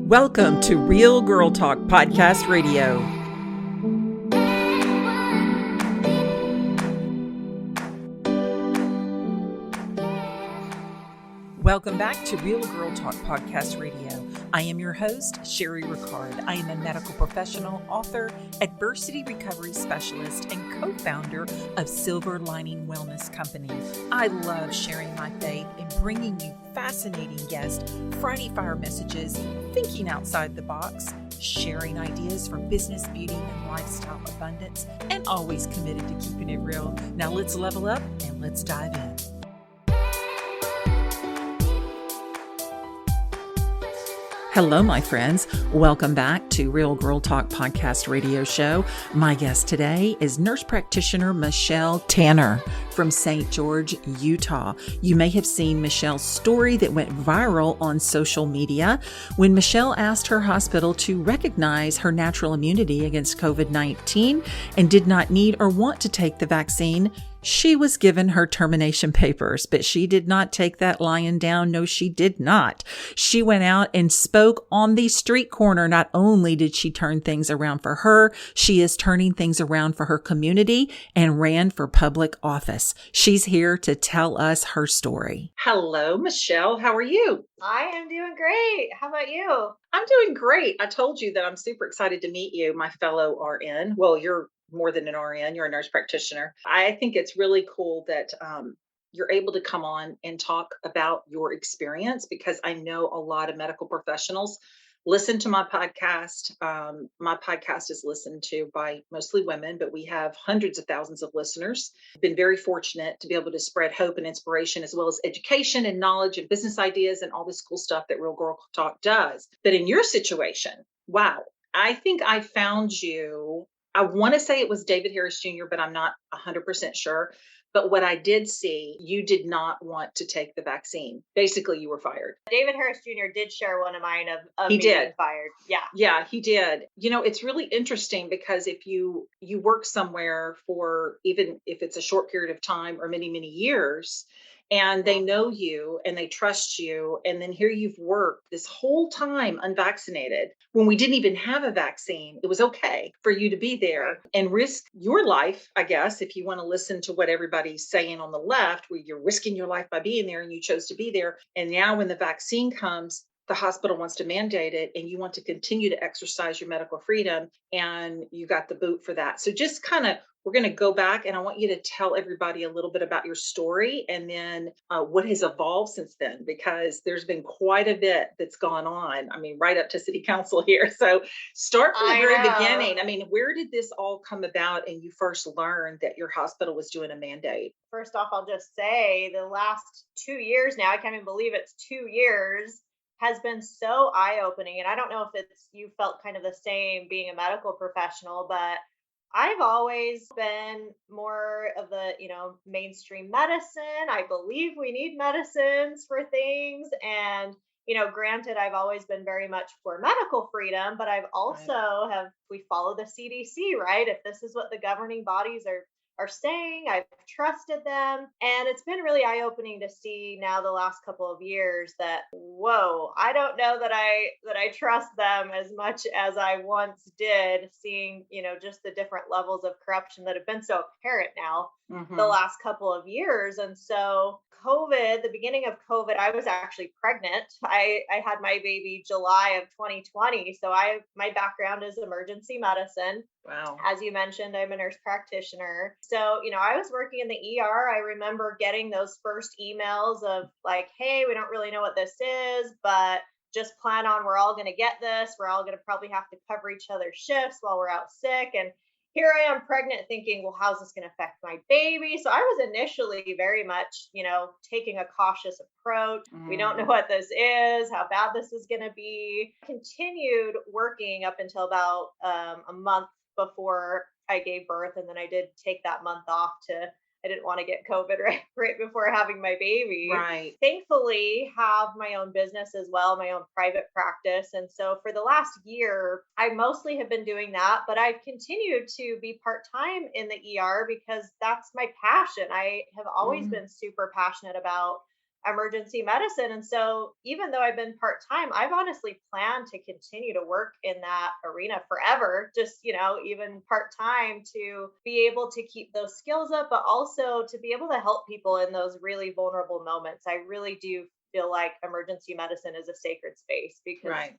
Welcome to Real Girl Talk Podcast Radio. Welcome back to Real Girl Talk Podcast Radio. I am your host, Sherry Ricard. I am a medical professional, author, adversity recovery specialist, and co-founder of Silver Lining Wellness Company. I love sharing my faith and bringing you fascinating guests, Friday Fire messages, thinking outside the box, sharing ideas for business, beauty, and lifestyle abundance, and always committed to keeping it real. Now let's level up and let's dive in. Hello, my friends. Welcome back to Real Girl Talk Podcast Radio Show. My guest today is nurse practitioner Michelle Tanner from St. George, Utah. You may have seen Michelle's story that went viral on social media when Michelle asked her hospital to recognize her natural immunity against COVID-19 and did not need or want to take the vaccine. She was given her termination papers, but she did not take that lying down. No, she did not. She went out and spoke on the street corner. Not only did she turn things around for her, she is turning things around for her community and ran for public office. She's here to tell us her story. Hello, Michelle. How are you? I am doing great. How about you? I'm doing great. I told you that I'm super excited to meet you, my fellow RN. Well, you're more than an RN, you're a nurse practitioner. I think it's really cool that you're able to come on and talk about your experience because I know a lot of medical professionals listen to my podcast. My podcast is listened to by mostly women, but we have hundreds of thousands of listeners. I've been very fortunate to be able to spread hope and inspiration as well as education and knowledge and business ideas and all this cool stuff that Real Girl Talk does. But in your situation, wow, I think I found you. I want to say it was David Harris Jr., but I'm not 100% sure. But what I did see, you did not want to take the vaccine. Basically, you were fired. David Harris Jr. did share one of mine of He me did. being fired. Yeah. Yeah, he did. You know, it's really interesting because if you work somewhere for even if it's a short period of time or many, many years, and they know you and they trust you, and then here you've worked this whole time unvaccinated when we didn't even have a vaccine, it was okay for you to be there and risk your life, I guess, if you want to listen to what everybody's saying on the left, where you're risking your life by being there and you chose to be there. And now when the vaccine comes, the hospital wants to mandate it and you want to continue to exercise your medical freedom and you got the boot for that. So just kind of, we're going to go back and I want you to tell everybody a little bit about your story and then what has evolved since then, because there's been quite a bit that's gone on. I mean, right up to city council here. So start from the very beginning. I mean, where did this all come about and you first learned that your hospital was doing a mandate? First off, I'll just say the last 2 years now, I can't even believe it's 2 years, has been so eye-opening. And I don't know if you felt kind of the same being a medical professional, but I've always been more of the, mainstream medicine. I believe we need medicines for things. And, granted, I've always been very much for medical freedom, but I've also we follow the CDC, right? If this is what the governing bodies are saying, I've trusted them. And it's been really eye-opening to see now the last couple of years that, whoa, I don't know that I trust them as much as I once did, seeing, just the different levels of corruption that have been so apparent now the last couple of years. And so COVID, the beginning of COVID, I was actually pregnant. I had my baby July of 2020. So my background is emergency medicine. Wow. As you mentioned, I'm a nurse practitioner. So, I was working in the ER. I remember getting those first emails of like, hey, we don't really know what this is, but just plan on, we're all going to get this. We're all going to probably have to cover each other's shifts while we're out sick. And here I am pregnant thinking, well, how's this going to affect my baby? So I was initially very much, taking a cautious approach. We don't know what this is, how bad this is going to be. Continued working up until about a month before I gave birth. And then I did take that month off I didn't want to get COVID right before having my baby. Right. Thankfully, have my own business as well, my own private practice. And so for the last year, I mostly have been doing that, but I've continued to be part-time in the ER because that's my passion. I have always been super passionate about emergency medicine. And so even though I've been part-time, I've honestly planned to continue to work in that arena forever, just, even part-time, to be able to keep those skills up, but also to be able to help people in those really vulnerable moments. I really do feel like emergency medicine is a sacred space because, Right.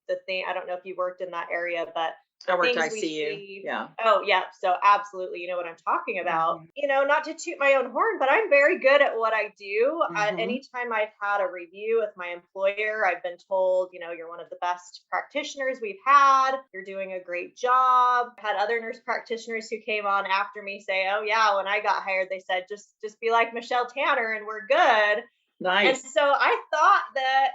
the thing, I don't know if you worked in that area, but I the worked things we ICU. see. Yeah. Oh, yeah. So absolutely, you know what I'm talking about. Hmm. Not to toot my own horn, but I'm very good at what I do. Hmm. Anytime I've had a review with my employer, I've been told, you're one of the best practitioners we've had. You're doing a great job. I've had other nurse practitioners who came on after me say, "Oh yeah, when I got hired, they said just be like Michelle Tanner and we're good." And Nice. so I thought that,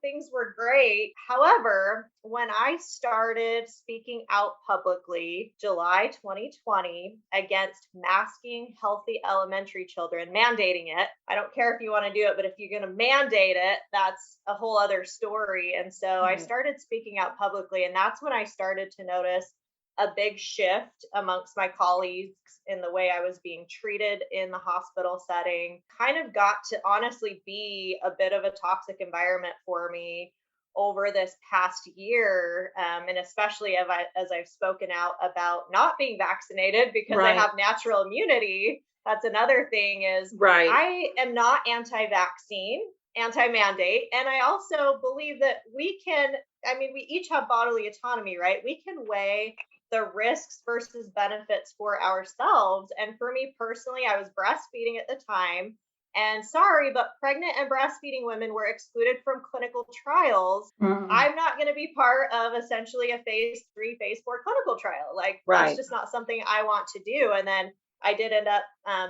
things were great. However, when I started speaking out publicly, July 2020, against masking healthy elementary children, mandating it. I don't care if you want to do it, but if you're going to mandate it, that's a whole other story. And so I Right. started speaking out publicly, and that's when I started to notice a big shift amongst my colleagues in the way I was being treated in the hospital setting. Kind of got to honestly be a bit of a toxic environment for me over this past year. And especially as I've spoken out about not being vaccinated because I Right. have natural immunity. That's another thing, is Right. I am not anti-vaccine, anti-mandate. And I also believe that we each have bodily autonomy, right? We can weigh the risks versus benefits for ourselves. And for me personally, I was breastfeeding at the time. And sorry, but pregnant and breastfeeding women were excluded from clinical trials. Mhm. I'm not going to be part of essentially a phase 3, phase 4 clinical trial. Like, that's Right. just not something I want to do. And then I did end up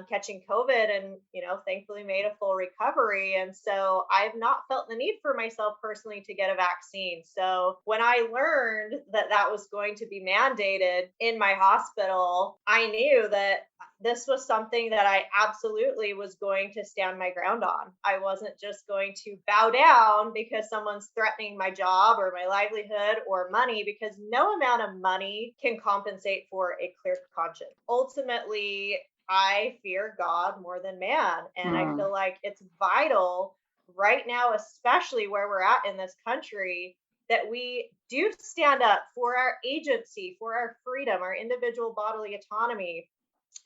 catching COVID and, thankfully made a full recovery. And so I've not felt the need for myself personally to get a vaccine. So when I learned that that was going to be mandated in my hospital, I knew that this was something that I absolutely was going to stand my ground on. I wasn't just going to bow down because someone's threatening my job or my livelihood or money, because no amount of money can compensate for a clear conscience. Ultimately, I fear God more than man. And I Mm. feel like it's vital right now, especially where we're at in this country, that we do stand up for our agency, for our freedom, our individual bodily autonomy.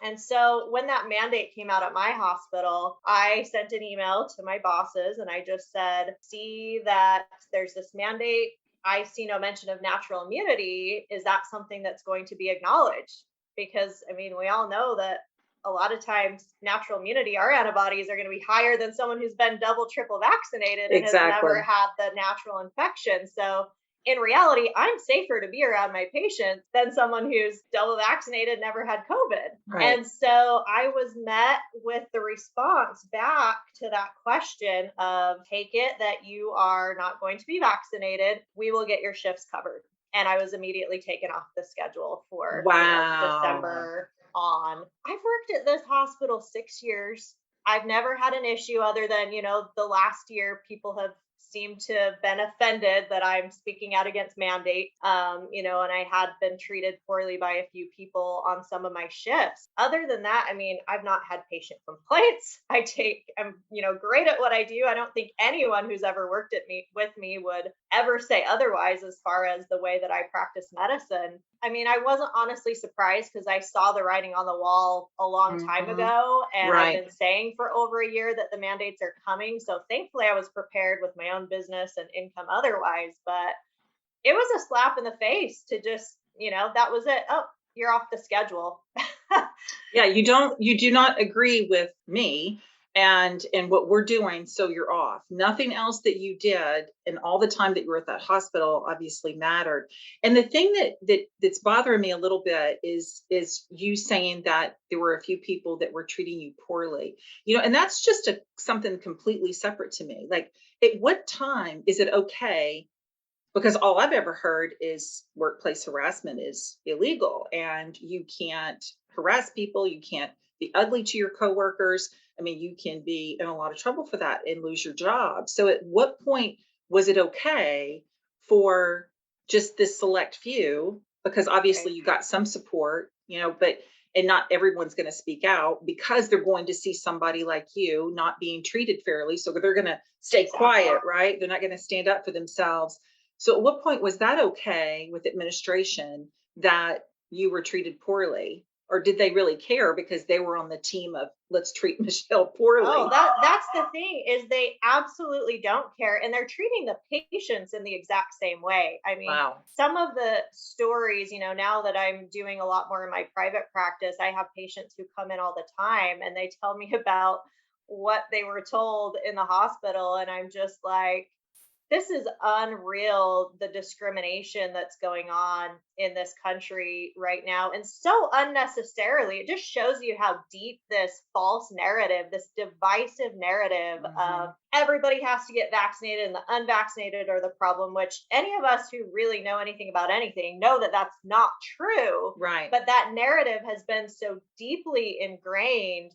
And so when that mandate came out at my hospital, I sent an email to my bosses and I just said, "See that there's this mandate. I see no mention of natural immunity. Is that something that's going to be acknowledged?" Because, we all know that a lot of times natural immunity, our antibodies are going to be higher than someone who's been double, triple vaccinated and has never Exactly. had the natural infection. So in reality, I'm safer to be around my patients than someone who's double vaccinated, never had COVID. Right. And so I was met with the response back to that question of, "Take it that you are not going to be vaccinated. We will get your shifts covered." And I was immediately taken off the schedule for, Wow. December on. I've worked at this hospital 6 years. I've never had an issue other than, the last year people have seemed to have been offended that I'm speaking out against mandate. And I had been treated poorly by a few people on some of my shifts. Other than that, I've not had patient complaints. I'm, great at what I do. I don't think anyone who's ever worked at me with me would ever say otherwise as far as the way that I practice medicine. I wasn't honestly surprised because I saw the writing on the wall a long time Mhm. ago. And I've Right. been saying for over a year that the mandates are coming. So thankfully, I was prepared with my own business and income otherwise. But it was a slap in the face to just, that was it. Oh, you're off the schedule. Yeah, you do not agree with me and what we're doing, so you're off. Nothing else that you did and all the time that you were at that hospital obviously mattered. And the thing that's bothering me a little bit is you saying that there were a few people that were treating you poorly. And that's just something completely separate to me. Like, at what time is it okay? Because all I've ever heard is workplace harassment is illegal and you can't harass people, you can't be ugly to your coworkers. I mean, you can be in a lot of trouble for that and lose your job. So at what point was it okay for just this select few? Because obviously Right. you got some support, but and not everyone's going to speak out because they're going to see somebody like you not being treated fairly. So they're going to stay Exactly. quiet, right? They're not going to stand up for themselves. So at what point was that okay with administration that you were treated poorly? Or did they really care because they were on the team of let's treat Michelle Oh, poorly? that's the thing is they absolutely don't care and they're treating the patients in the exact same way. I mean, Wow. some of the stories, now that I'm doing a lot more in my private practice, I have patients who come in all the time and they tell me about what they were told in the hospital and I'm just like, this is unreal, the discrimination that's going on in this country right now, and so unnecessarily. It just shows you how deep this false narrative, this divisive narrative of Hmm. everybody has to get vaccinated and the unvaccinated are the problem, which any of us who really know anything about anything know that that's not true. Right. But that narrative has been so deeply ingrained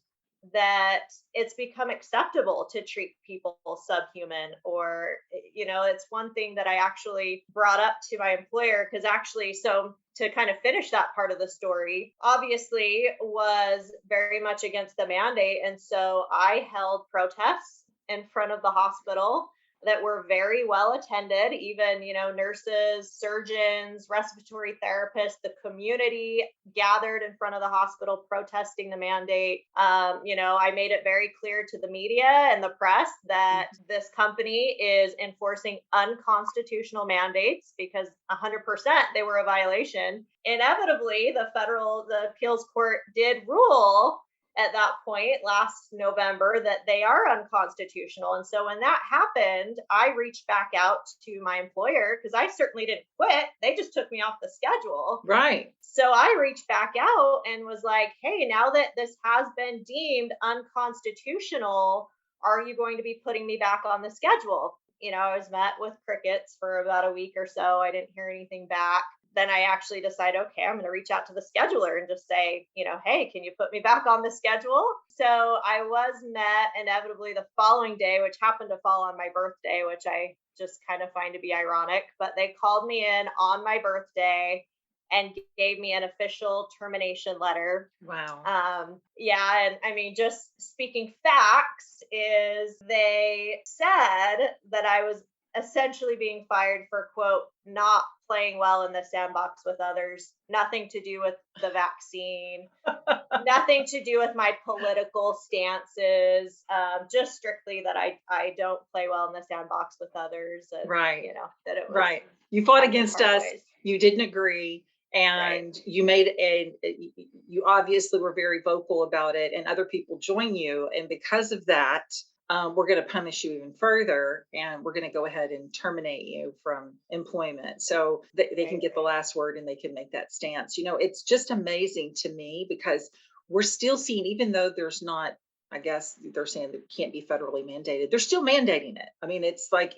that it's become acceptable to treat people subhuman or it's one thing that I actually brought up to my employer because actually so to kind of finish that part of the story obviously was very much against the mandate and so I held protests in front of the hospital that were very well attended, even nurses, surgeons, respiratory therapists, the community gathered in front of the hospital protesting the mandate. I made it very clear to the media and the press that Mhm. this company is enforcing unconstitutional mandates because 100% they were a violation. Inevitably, the appeals court did rule at that point last November that they are unconstitutional. And so when that happened, I reached back out to my employer because I certainly didn't quit. They just took me off the schedule. Right. So I reached back out and was like, hey, now that this has been deemed unconstitutional, are you going to be putting me back on the schedule? I was met with crickets for about a week or so. I didn't hear anything back. Then I actually decided, okay, I'm going to reach out to the scheduler and just say, hey, can you put me back on the schedule? So I was met inevitably the following day, which happened to fall on my birthday, which I just kind of find to be ironic. But they called me in on my birthday and gave me an official termination letter. Wow. Yeah, and I mean, just speaking facts, is they said that I was essentially being fired for quote not playing well in the sandbox with others, nothing to do with the vaccine, nothing to do with my political stances, just strictly that I don't play well in the sandbox with others, and Right. that it was Right. You fought time to against part us. ways. You didn't agree. Right. And you made you obviously were very vocal about it, and other people join you. And because of that, we're going to punish you even further, and we're going to go ahead and terminate you from employment. So they can Right. get the last word and they can make that stance. It's just amazing to me because we're still seeing, even though there's not, I guess they're saying that it can't be federally mandated, they're still mandating it. I mean, it's like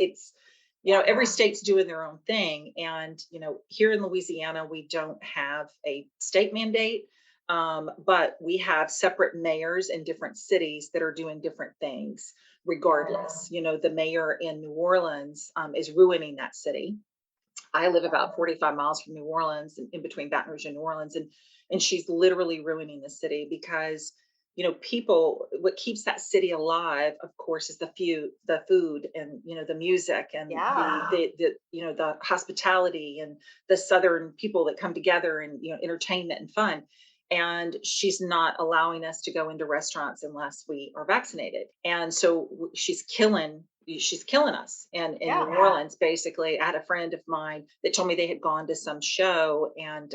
Yeah. every state's doing their own thing. And, here in Louisiana, we don't have a state mandate, but we have separate mayors in different cities that are doing different things regardless. The mayor in New Orleans is ruining that city. I live about 45 miles from New Orleans, in between Baton Rouge and New Orleans, and she's literally ruining the city because people. What keeps that city alive, of course, is the food, and the music, and Yeah. the hospitality, and the Southern people that come together, and entertainment and fun. And she's not allowing us to go into restaurants unless we are vaccinated, and so she's killing us. And in New Yeah. Orleans, basically, I had a friend of mine that told me they had gone to some show, and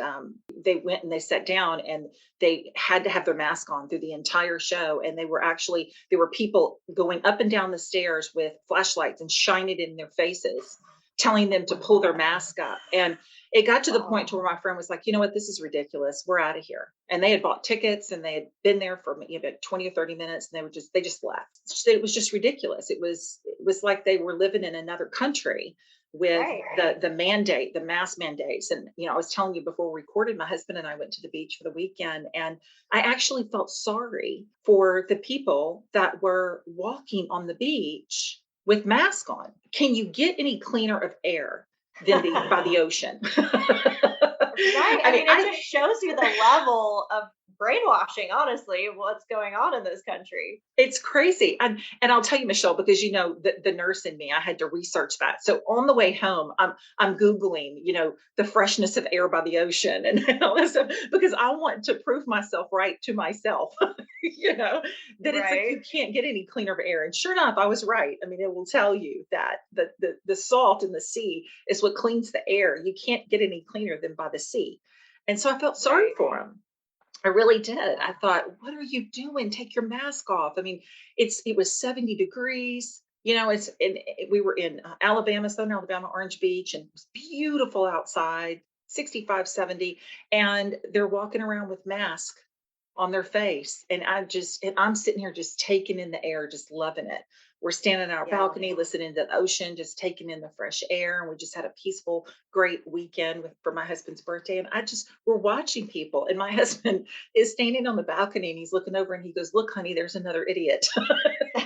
they went and they sat down, and they had to have their mask on through the entire show. And there were people going up and down the stairs with flashlights and shining it in their faces, telling them to pull their mask up. And it got to the point to where my friend was like, you know what, this is ridiculous. We're out of here. And they had bought tickets and they had been there for maybe about 20 or 30 minutes, and they just left. It was just ridiculous. It was like they were living in another country with Right. the mask mandates. And I was telling you before we recorded, my husband and I went to the beach for the weekend, and I actually felt sorry for the people that were walking on the beach with masks on. Can you get any cleaner of air than by the ocean? Right. I I mean, mean, it just shows you the level of brainwashing, honestly, of what's going on in this country. It's crazy. And I'll tell you, Michelle, because you know the nurse in me, I had to research that. So on the way home, I'm Googling, the freshness of air by the ocean and all this stuff because I want to prove myself right to myself, you know, that it's like you Right. can't get any cleaner of air. And sure enough, I was right. I mean, it will tell you that the salt in the sea is what cleans the air. You can't get any cleaner than by the sea. And so I felt sorry Right. for him. I really did. I Yeah. thought, "What are you doing? Take your mask off." I mean, it was 70 degrees. We were in Alabama, Southern Alabama, Orange Beach, and it was beautiful outside, 65, 70, and they're walking around with masks on their face. And I'm sitting here just taking in the air, just loving it. We're standing on our Yeah. balcony, listening to the ocean, just taking in the fresh air. And we just had a peaceful, great weekend for my husband's birthday. And we're watching people. And my husband is standing on the balcony and he's looking over and he goes, "Look, honey, there's another idiot."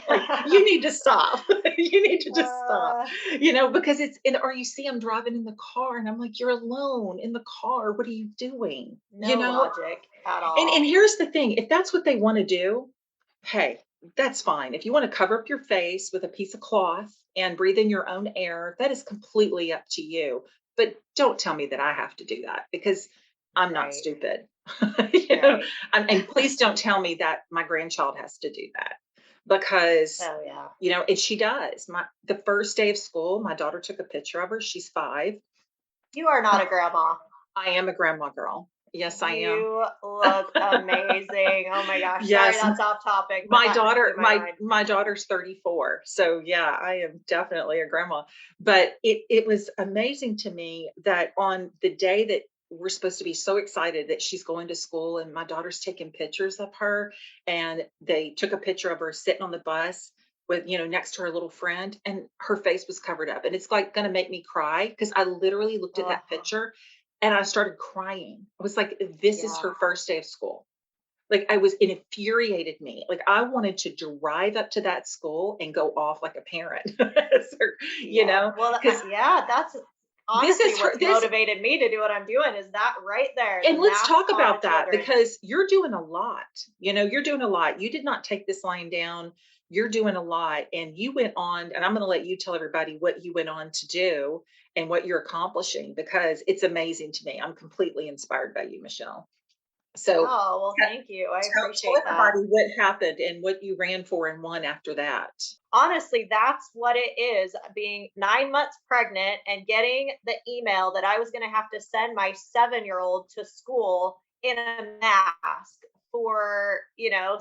Like, you need to stop. You need to just stop, uh, because or you see him driving in the car and I'm like, "You're alone in the car. What are you doing?" no logic at And all. here's the thing, if that's what they wanna do, hey, that's fine. If you wanna cover up your face with a piece of cloth and breathe in your own air, that is completely up to you. But don't tell me that I have to do that because I'm not Right. stupid. You know? Right. And please don't tell me that my grandchild has to do that because, Oh yeah. and she does. The first day of school, my daughter took a picture of her. She's 5. You are not a grandma. I am a grandma girl. Yes, I am. You look amazing. Oh my gosh. Sorry Yes, that's off topic, but My that just daughter blew my my mind. my daughter's 34, so yeah, I am definitely a grandma, but it was amazing to me that on the day that we're supposed to be so excited that she's going to school and my daughter's taking pictures of her, and they took a picture of her sitting on the bus with, next to her little friend, and her face was covered up, and it's, like, gonna make me cry because I literally looked at that Oh, picture and I started crying. I was like, "This is yeah. her first day of school." Like, it infuriated me. Like, I wanted to drive up to that school and go off like a parent. So, you Yeah. know, Well, because yeah, that's this honestly is her what's this motivated me to do what I'm doing is that right there, the and let's mask talk on the about that children. because you're doing a lot. You're doing a lot. You did not take this lying down. You're doing a lot, and you went on, and I'm gonna let you tell everybody what you went on to do and what you're accomplishing because it's amazing to me. I'm completely inspired by you, Michelle. So, Oh, well, te thank you. I tell appreciate that. everybody what happened and what you ran for and won after that. Honestly, that's what it is, being 9 months pregnant and getting the email that I was gonna have to send my 7-year-old to school in a mask for,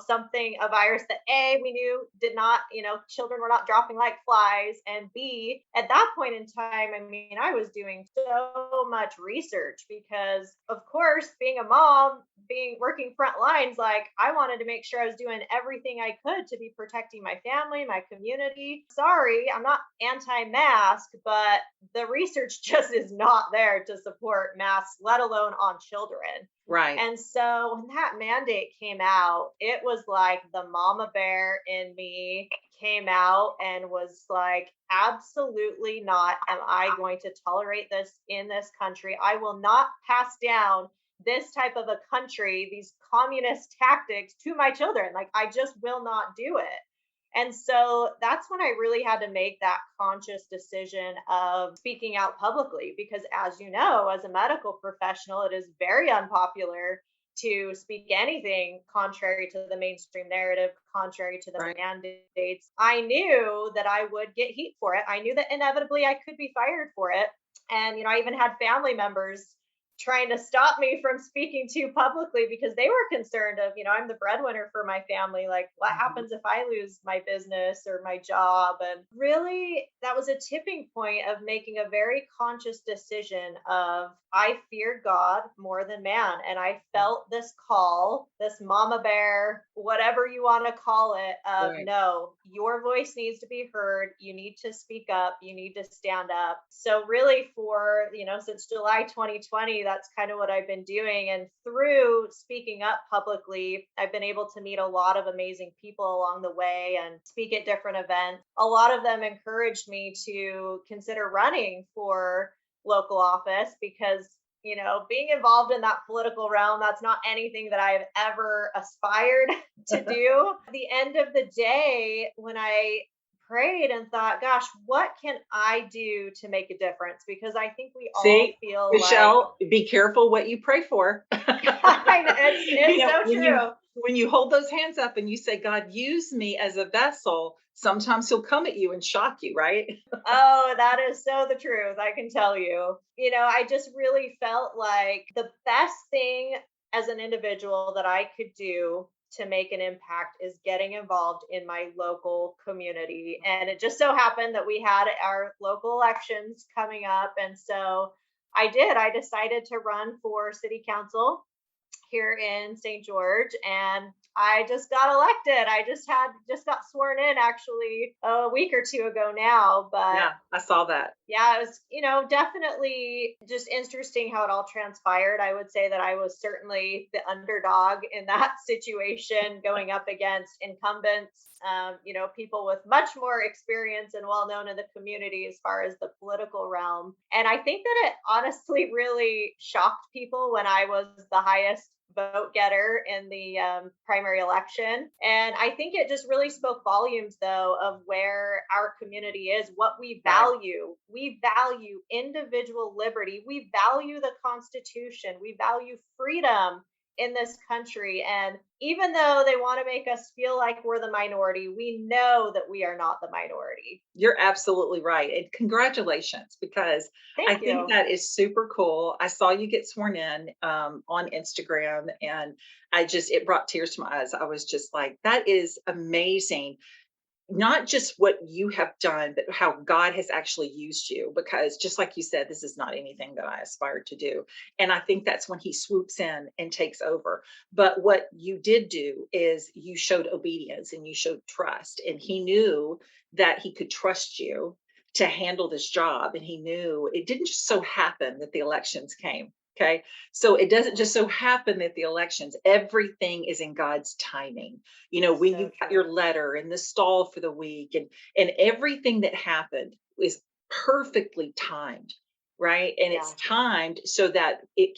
something a virus that A, we knew did not, children were not dropping like flies, and B, at that point in time, I mean, I was doing so much research because, of course, being a mom, being working front lines, like I wanted to make sure I was doing everything I could to be protecting my family, my community. Sorry, I'm not anti-mask, but the research just is not there to support masks, let alone on children. Right. And so when that mandate came out, it was like the mama bear in me came out and was like, absolutely not am I going to tolerate this in this country. I will not pass down this type of a country, these communist tactics to my children. Like, I just will not do it. And so that's when I really had to make that conscious decision of speaking out publicly, because as you know, as a medical professional, it is very unpopular to speak anything contrary to the mainstream narrative, contrary to the Right. mandates. I knew that I would get heat for it. I knew that inevitably I could be fired for it. And, I even had family members trying to stop me from speaking too publicly because they were concerned of, I'm the breadwinner for my family, like what Mhm. happens if I lose my business or my job. And really that was a tipping point of making a very conscious decision of, I fear God more than man, and I Yeah. felt this call, this mama bear, whatever you want to call it, of Right. no, your voice needs to be heard, you need to speak up, you need to stand up. So really for, since July 2020, that's kind of what I've been doing. And through speaking up publicly, I've been able to meet a lot of amazing people along the way and speak at different events. A lot of them encouraged me to consider running for local office because being involved in that political realm, that's not anything that I've ever aspired to do. At the end of the day, when I prayed and thought, gosh, what can I do to make a difference? Because I think we all See, feel like, Michelle, be careful what you pray for. I know, it's so When you true. hold those hands up and you say, God, use me as a vessel, sometimes he'll come at you and shock you, right? Oh, that is so the truth. I can tell you. I just really felt like the best thing as an individual that I could do to make an impact is getting involved in my local community. And it just so happened that we had our local elections coming up. And so I did. I decided to run for city council here in St. George, and I just got elected. I just got sworn in actually a week or two ago now, but Yeah, I saw that. yeah, it was, definitely just interesting how it all transpired. I would say that I was certainly the underdog in that situation, going up against incumbents, people with much more experience and well known in the community as far as the political realm. And I think that it honestly really shocked people when I was the highest vote getter in the primary election. And I think it just really spoke volumes, though, of where our community is, what we Right. value. We value individual liberty, we value the Constitution, we value freedom in this country. And even though they want to make us feel like we're the minority, we know that we are not the minority. You're absolutely right. And congratulations, because I Thank think you. that is super cool. I saw you get sworn in on Instagram, and it brought tears to my eyes. I was just like, that is amazing. Not just what you have done, but how God has actually used you. Because just like you said, this is not anything that I aspired to do. And I think that's when he swoops in and takes over. But what you did do is you showed obedience and you showed trust. And he knew that he could trust you to handle this job. And he knew it didn't just so happen that the elections came. Okay. So it doesn't just so happen that the elections, everything is in God's timing. When So you got true. your letter and the stall for the week, and everything that happened is perfectly timed, right? And it's Yeah. timed so that it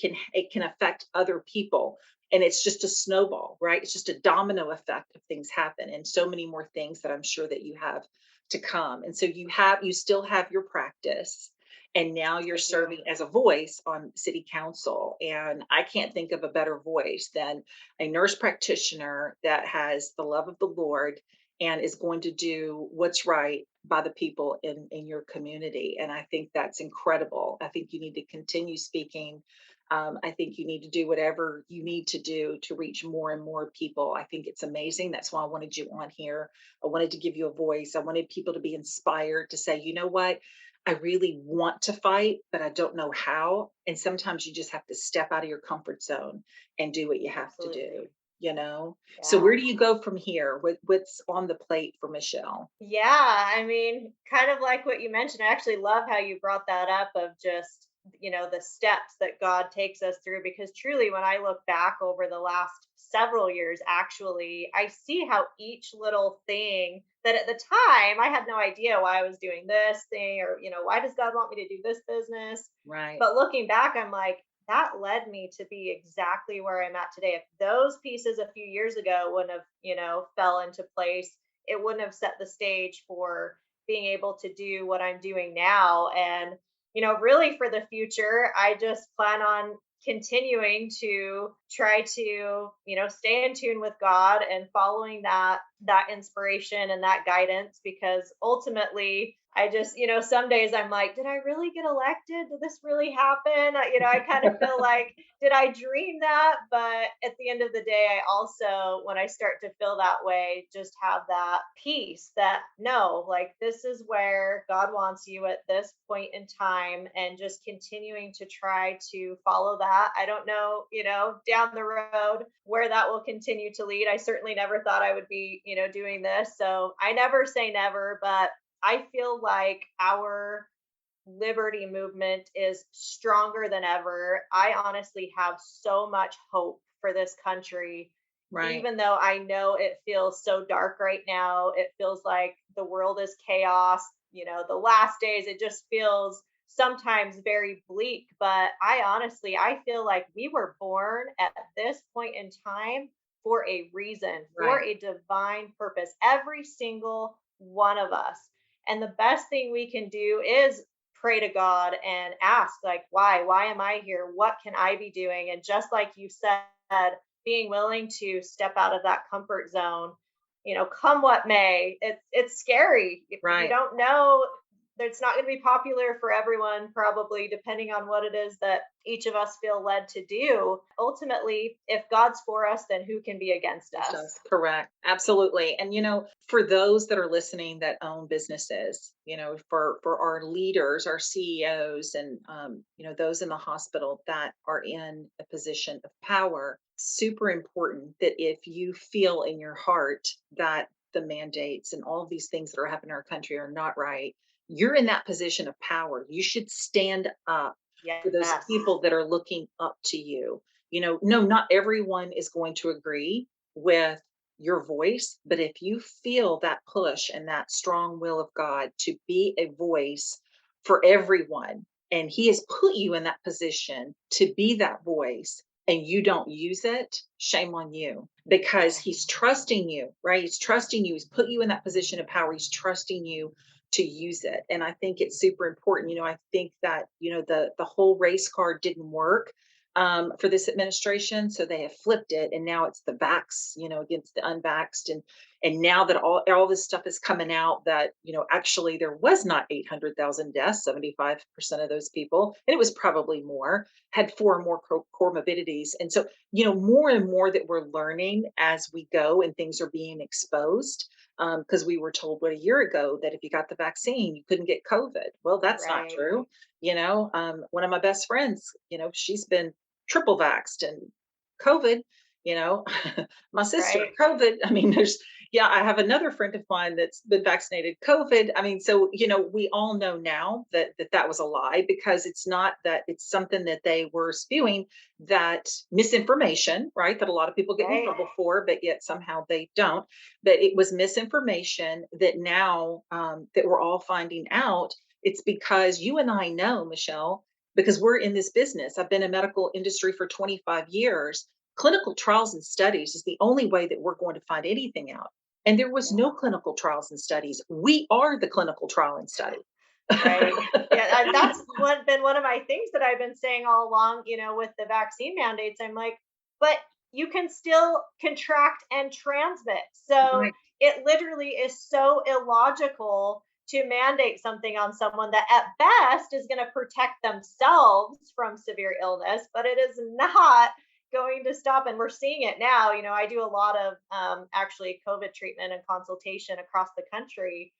can affect other people. And it's just a snowball, right? It's just a domino effect of things happen, and so many more things that I'm sure that you have to come. And so you still have your practice, and now you're I do. serving as a voice on city council. And I can't think of a better voice than a nurse practitioner that has the love of the Lord and is going to do what's right by the people in your community. And I think that's incredible. I think you need to continue speaking. I think you need to do whatever you need to do to reach more and more people. I think it's amazing. That's why I wanted you on here. I wanted to give you a voice. I wanted people to be inspired to say, you know what? I really want to fight, but I don't know how. And sometimes you just have to step out of your comfort zone and do what you have to do, Absolutely. you know? So where Yeah. do you go from here? What's on the plate for Michelle? Yeah, I mean, kind of like what you mentioned. I actually love how you brought that up of just, the steps that God takes us through, because truly when I look back over the last several years, actually, I see how each little thing that at the time I had no idea why I was doing this thing, or, why does God want me to do this business? Right. But looking back, I'm like, that led me to be exactly where I'm at today. If those pieces a few years ago wouldn't have, fell into place, it wouldn't have set the stage for being able to do what I'm doing now. And, really for the future, I just plan on continuing to try to, stay in tune with God and following that inspiration and that guidance, because ultimately I just, some days I'm like, did I really get elected? Did this really happen? I kind of feel like, did I dream that? But at the end of the day, I also, when I start to feel that way, just have that peace that no, like this is where God wants you at this point in time, and just continuing to try to follow that. I don't know, down the road where that will continue to lead. I certainly never thought I would be, doing this. So I never say never, but I feel like our liberty movement is stronger than ever. I honestly have so much hope for this country, Right. even though I know it feels so dark right now. It feels like the world is chaos. The last days, it just feels sometimes very bleak, but I feel like we were born at this point in time for a reason, for Right. a divine purpose, every single one of us. And the best thing we can do is pray to God and ask, like, why? Why am I here? What can I be doing? And just like you said, being willing to step out of that comfort zone, come what may. It's scary. You Right. don't know, it's not going to be popular for everyone, probably, depending on what it is that each of us feel led to do. Ultimately, if God's for us, then who can be against It's us? just correct. Absolutely. And for those that are listening that own businesses, for our leaders, our CEOs, and those in the hospital that are in a position of power, super important that if you feel in your heart that the mandates and all of these things that are happening in our country are not right, you're in that position of power. You should stand up for those Yes. people that are looking up to you. No, not everyone is going to agree with your voice, but if you feel that push and that strong will of God to be a voice for everyone, and He has put you in that position to be that voice, and you don't use it, shame on you because Right. He's trusting you, right? He's trusting you. He's put you in that position of power. He's trusting you to use it. And I think it's super important. I think that, the whole race card didn't work for this administration. So they have flipped it, and now it's the vax, against the unvaxxed, and now that all this stuff is coming out that actually there was not 800,000 deaths. 75% of those people, and it was probably more, had four or more comorbidities, and so more and more that we're learning as we go, and things are being exposed. Because we were told a year ago that if you got the vaccine, you couldn't get COVID. Well, that's not Right. true. One of my best friends, she's been triple vaxxed and COVID, you know, my sister, Right. COVID. I mean, yeah, I have another friend of mine that's been vaccinated, COVID. I mean, so, we all know now that was a lie because it's not that it's something that they were spewing, that misinformation, right? That a lot of people get in Right. trouble for, but yet somehow they don't. But it was misinformation that now that we're all finding out. It's because you and I know, Michelle, because we're in this business. I've been in medical industry for 25 years. Clinical trials and studies is the only way that we're going to find anything out. And there was Yeah. no clinical trials and studies. We are the clinical trial and study. Right. Yeah, that's been one of my things that I've been saying all along, with the vaccine mandates. I'm like, but you can still contract and transmit. So Right. it literally is so illogical to mandate something on someone that at best is going to protect themselves from severe illness, but it is not going to stop. And we're seeing it now. I do a lot of actually COVID treatment and consultation across the country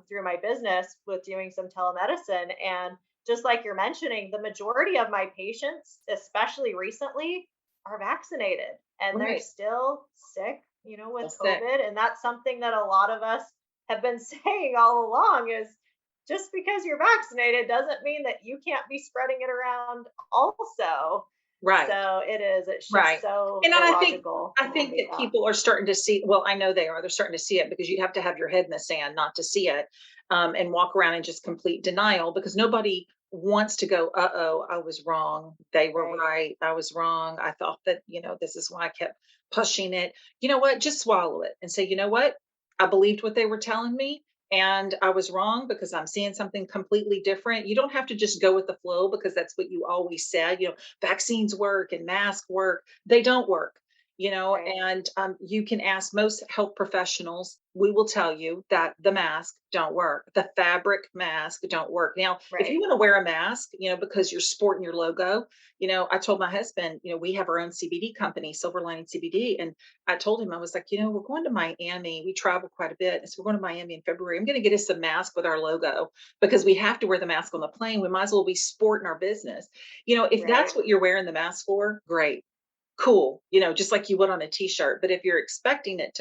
through my business with doing some telemedicine. And just like you're mentioning, the majority of my patients, especially recently, are vaccinated and they're Right. still sick, with Well said. COVID. And that's something that a lot of us have been saying all along is just because you're vaccinated doesn't mean that you can't be spreading it around also. Right. So it's just Right. so And illogical I to think mandate that that. people are starting to see, well, I know they are. They're starting to see it because you have to have your head in the sand not to see it, and walk around in just complete denial because nobody wants to go, "Uh-oh, I was wrong. They were Right. right. I was wrong. I thought that, this is why I kept pushing it." You know what? Just swallow it and say, "You know what? I believed what they were telling me, and I was wrong because I'm seeing something completely different." You don't have to just go with the flow because that's what you always said, vaccines work and masks work. They don't work. Right. And you can ask most health professionals. We will tell you that the mask don't work. The fabric mask don't work. Now, if you Right. want to wear a mask, because you're sporting your logo, I told my husband, we have our own CBD company, Silver Lining CBD, and I told him, I was like, we're going to Miami. We travel quite a bit, and so we're going to Miami in February. I'm going to get us a mask with our logo because we have to wear the mask on the plane. We might as well be sporting our business. If Right. that's what you're wearing the mask for, great, cool, just like you would on a t-shirt. But if you're expecting it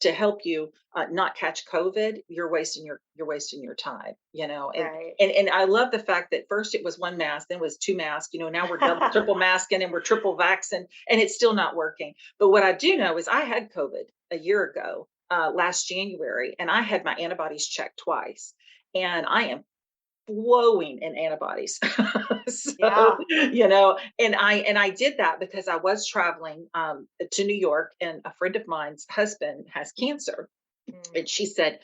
to help you not catch COVID, you're wasting your time, and Right. and and I love the fact that first it was one mask, then it was two masks, now we're double, triple masking, and we're triple vaccine, and it's still not working. But what I do know is I had COVID a year ago, last January, and I had my antibodies checked twice, and I am flowing in antibodies. So, Yeah. and I did that because I was traveling to New York, and a friend of mine's husband has cancer. Mm, And she said,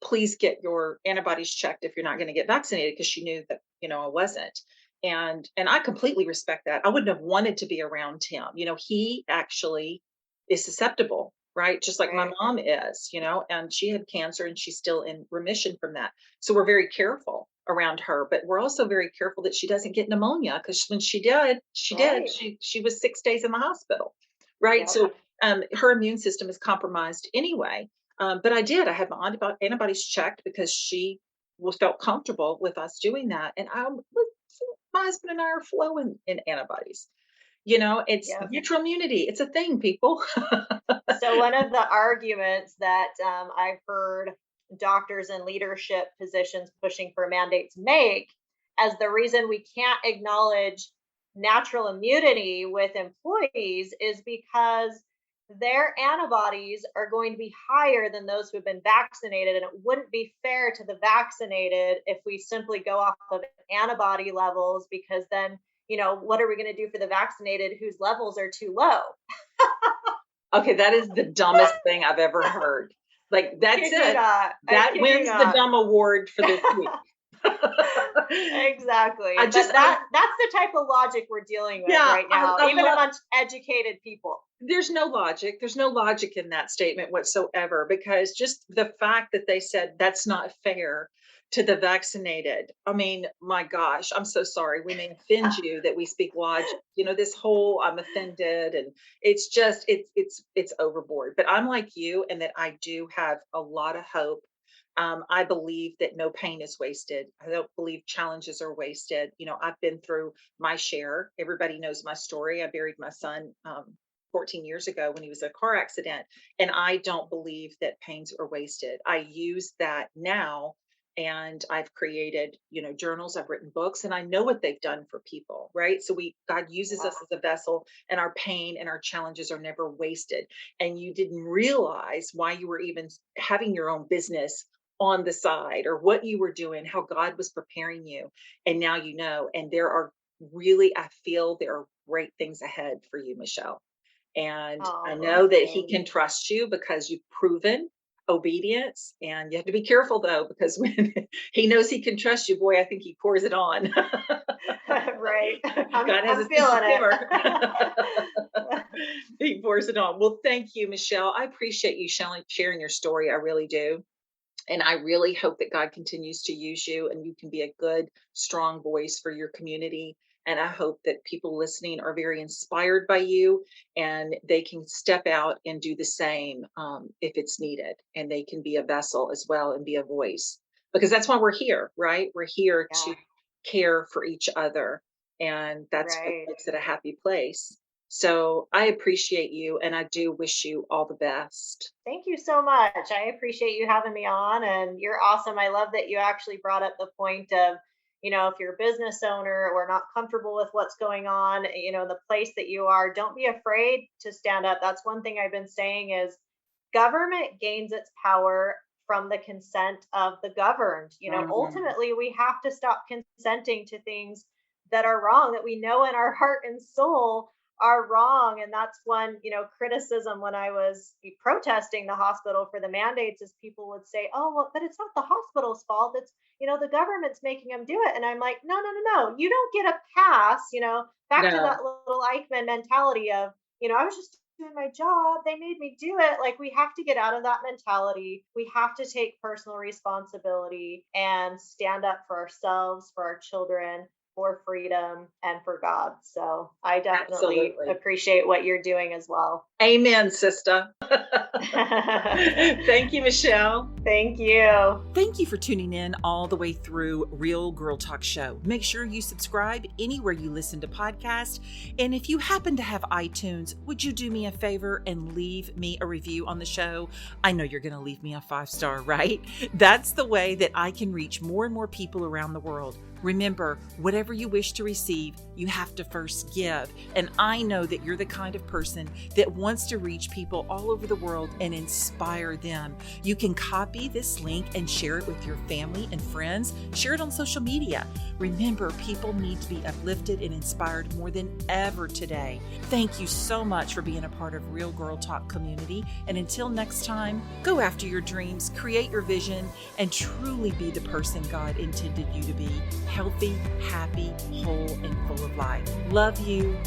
please get your antibodies checked if you're not going to get vaccinated, because she knew that, I wasn't. And I completely respect that. I wouldn't have wanted to be around him. He actually is susceptible, right? Just like my right. mom is, and she had cancer and she's still in remission from that. So we're very careful around her, but we're also very careful that she doesn't get pneumonia, because when she did, Right. she was 6 days in the hospital. Right. Yep. So her immune system is compromised anyway. But I did. I had my antibodies checked because she was felt comfortable with us doing that, and my husband and I are flowing in antibodies. It's Yep. natural immunity. It's a thing, people. So one of the arguments that I've heard doctors in leadership positions pushing for mandates make as the reason we can't acknowledge natural immunity with employees is because their antibodies are going to be higher than those who have been vaccinated, and it wouldn't be fair to the vaccinated if we simply go off of antibody levels, because then what are we going to do for the vaccinated whose levels are too low? Okay, that is the dumbest thing I've ever heard. Like, that's Kid you it. not. I That kid you wins the not. dumb award for this week. Exactly. I But just, I, that's the type of logic we're dealing with yeah, right now, I even love. amongst educated people. There's no logic. There's no logic in that statement whatsoever, because just the fact that they said that's not fair to the vaccinated. I mean, my gosh, I'm so sorry. We may offend you that we speak logic. This whole I'm offended, and it's just it's overboard. But I'm like you, and that I do have a lot of hope. I believe that no pain is wasted. I don't believe challenges are wasted. I've been through my share. Everybody knows my story. I buried my son 14 years ago when he was in a car accident. And I don't believe that pains are wasted. I use that now, and I've created, journals, I've written books, and I know what they've done for people, right? So God uses Yeah. us as a vessel, and our pain and our challenges are never wasted. And you didn't realize why you were even having your own business on the side, or what you were doing, how God was preparing you. And now you know, and I feel there are great things ahead for you, Michelle. And I Oh, know thank that you. he can trust you because you've proven obedience. And you have to be careful, though, because when he knows he can trust you, boy, I think he pours it on. Right. I'm God has I'm a sense of feeling humor. it. He pours it on. Well, thank you, Michelle. I appreciate you sharing your story. I really do. And I really hope that God continues to use you, and you can be a good, strong voice for your community. And I hope that people listening are very inspired by you, and they can step out and do the same if it's needed. And they can be a vessel as well and be a voice, because that's why we're here, right? We're here Yeah, to care for each other. And that's what right. makes it a happy place. So I appreciate you, and I do wish you all the best. Thank you so much. I appreciate you having me on, and you're awesome. I love that you actually brought up the point of, if you're a business owner or not comfortable with what's going on, the place that you are, don't be afraid to stand up. That's one thing I've been saying is government gains its power from the consent of the governed. Mm, Ultimately, we have to stop consenting to things that are wrong, that we know in our heart and soul are wrong. And that's one, criticism when I was protesting the hospital for the mandates is people would say, oh, well, but it's not the hospital's fault. It's, the government's making them do it. And I'm like, no, no, no, no. You don't get a pass, back to no. that little Eichmann mentality of, I was just doing my job. They made me do it. Like, we have to get out of that mentality. We have to take personal responsibility and stand up for ourselves, for our children, for freedom, and for God. So I definitely Absolutely. appreciate what you're doing as well. Amen, sister. Thank you, Michelle. Thank you. Thank you for tuning in all the way through Real Girl Talk Show. Make sure you subscribe anywhere you listen to podcasts. And if you happen to have iTunes, would you do me a favor and leave me a review on the show? I know you're going to leave me a 5-star, right? That's the way that I can reach more and more people around the world. Remember, whatever you wish to receive, you have to first give. And I know that you're the kind of person that wants to reach people all over the world and inspire them. You can copy this link and share it with your family and friends. Share it on social media. Remember, people need to be uplifted and inspired more than ever today. Thank you so much for being a part of Real Girl Talk community. And until next time, go after your dreams, create your vision, and truly be the person God intended you to be. Healthy, happy, whole, and full of life. Love you.